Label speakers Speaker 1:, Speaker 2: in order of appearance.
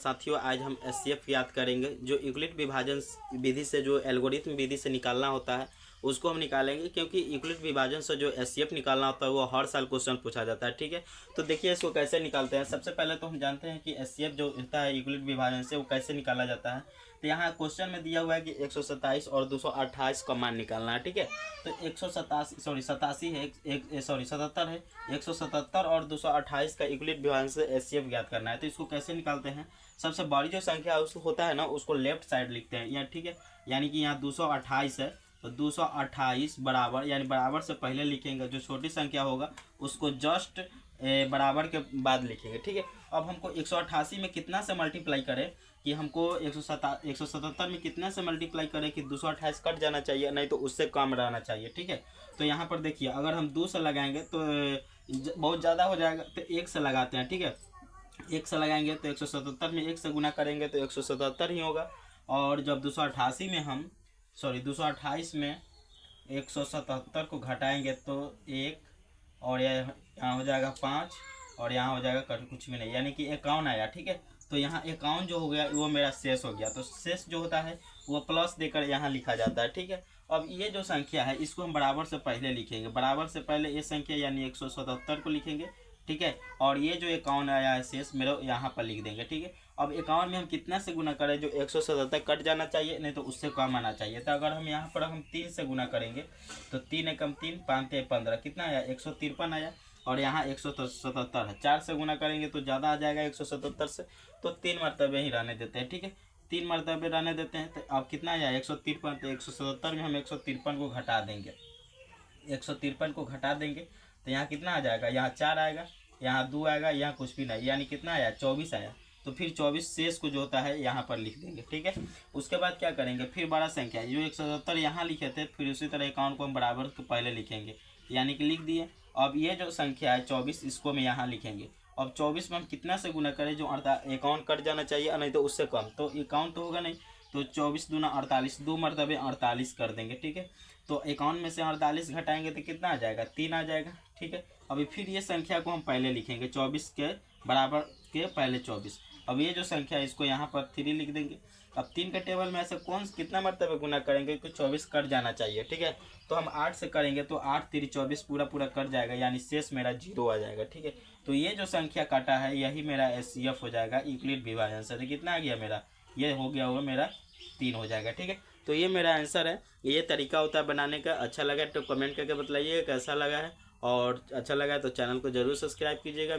Speaker 1: साथियों, आज हम एचसीएफ याद करेंगे। जो यूक्लिड विभाजन विधि से, जो एल्गोरिथम विधि से निकालना होता है उसको हम निकालेंगे, क्योंकि यूक्लिड विभाजन से जो एचसीएफ निकालना होता है वो हर साल क्वेश्चन पूछा जाता है। ठीक है, तो देखिए इसको कैसे निकालते हैं। सबसे पहले तो हम जानते हैं कि एचसीएफ जो होता है यूक्लिड विभाजन से, वो कैसे निकाला जाता है। तो यहाँ क्वेश्चन में दिया हुआ है कि 127 और 228 का मान निकालना है। ठीक है, तो 187 है, 77 है, 177 और 228 का यूक्लिड विभाजन से एचसीएफ ज्ञात करना है। तो इसको कैसे निकालते हैं। सबसे बड़ी जो संख्या उसको होता है ना, उसको लेफ्ट साइड लिखते हैं यहाँ। ठीक है, यानी कि यहाँ 228 है, तो 228 बराबर, यानी बराबर से पहले लिखेंगे। जो छोटी संख्या होगा उसको जस्ट बराबर के बाद लिखेंगे। ठीक है, अब हमको 188 में कितना से मल्टीप्लाई करें कि हमको 177 में कितना से मल्टीप्लाई करें कि 228 कट जाना चाहिए, नहीं तो उससे कम रहना चाहिए। ठीक है, तो यहाँ पर देखिए, अगर हम 2 से लगाएंगे तो बहुत ज़्यादा हो जाएगा, तो 1 से लगाते हैं। ठीक है, 1 से लगाएंगे तो 177 में 1 से गुना करेंगे तो 177 ही होगा। और जब 228 में 177 को घटाएंगे तो 1, और यहाँ हो जाएगा 5, और यहाँ हो जाएगा कुछ भी नहीं, यानी कि 51 आया। ठीक है, तो यहाँ 51 जो हो गया वो मेरा शेष हो गया। तो शेष जो होता है वो प्लस देकर यहाँ लिखा जाता है। ठीक है, अब ये जो संख्या है इसको हम बराबर से पहले लिखेंगे। बराबर से पहले ये संख्या यानी 177 को लिखेंगे। ठीक है, और ये जो 51 आया है शेष मेरे यहाँ पर लिख देंगे। ठीक है, अब 51 में हम कितना से गुना करें, जो 177 कट जाना चाहिए, नहीं तो उससे कम आना चाहिए। तो अगर हम यहाँ पर हम 3 से गुना करेंगे तो 3 एकम 3, 5 15, कितना आया, 153 आया। और यहाँ 177 है, 4 से गुना करेंगे तो ज़्यादा आ जाएगा 177 से, तो 3 मरतबे ही रहने देते हैं। ठीक है, 3 मरतबे रहने देते हैं। तो अब कितना आया, 153। तो 177 में हम 153 को घटा देंगे, 153 को घटा देंगे तो यहाँ कितना आ जाएगा, यहाँ 4 आएगा, यहाँ 2 आएगा, यहाँ कुछ भी नहीं, यानी कितना आया, 24 आया। तो फिर 24 शेष को जो होता है यहाँ पर लिख देंगे। ठीक है, उसके बाद क्या करेंगे, फिर बड़ा संख्या जो 177 यहाँ लिखे थे, फिर उसी तरह 51 को हम बराबर के पहले लिखेंगे, यानी कि लिख दिए। अब ये जो संख्या है 24, इसको हम यहाँ लिखेंगे। अब 24 में हम कितना से गुना करें, जो 51 कट जाना चाहिए, नहीं तो उससे कम, तो 51 तो होगा नहीं, तो 24 दूना 48, 2 मरतबे 48 कर देंगे। ठीक है, तो 51 में से 48 घटाएंगे तो कितना आ जाएगा, 3 आ जाएगा। ठीक है, अभी फिर ये संख्या को हम पहले लिखेंगे, 24 के बराबर के पहले 24। अब ये जो संख्या है इसको यहाँ पर 3 लिख देंगे। अब 3 के टेबल में ऐसे कितना मरतबे गुना करेंगे कि 24 कट जाना चाहिए। ठीक है, तो हम 8 से करेंगे तो 8 3 24 पूरा कट जाएगा, यानी शेष मेरा 0 आ जाएगा। ठीक है, तो ये जो संख्या काटा है यही मेरा एचसीएफ हो जाएगा यूक्लिड विभाजन से। तो कितना आ गया मेरा, ये हो गया हुआ मेरा 3 हो जाएगा। ठीक है, तो ये मेरा आंसर है। ये तरीका होता है बनाने का। अच्छा लगा तो कमेंट करके बताइए कैसा लगा है, और अच्छा लगा तो चैनल को ज़रूर सब्सक्राइब कीजिएगा।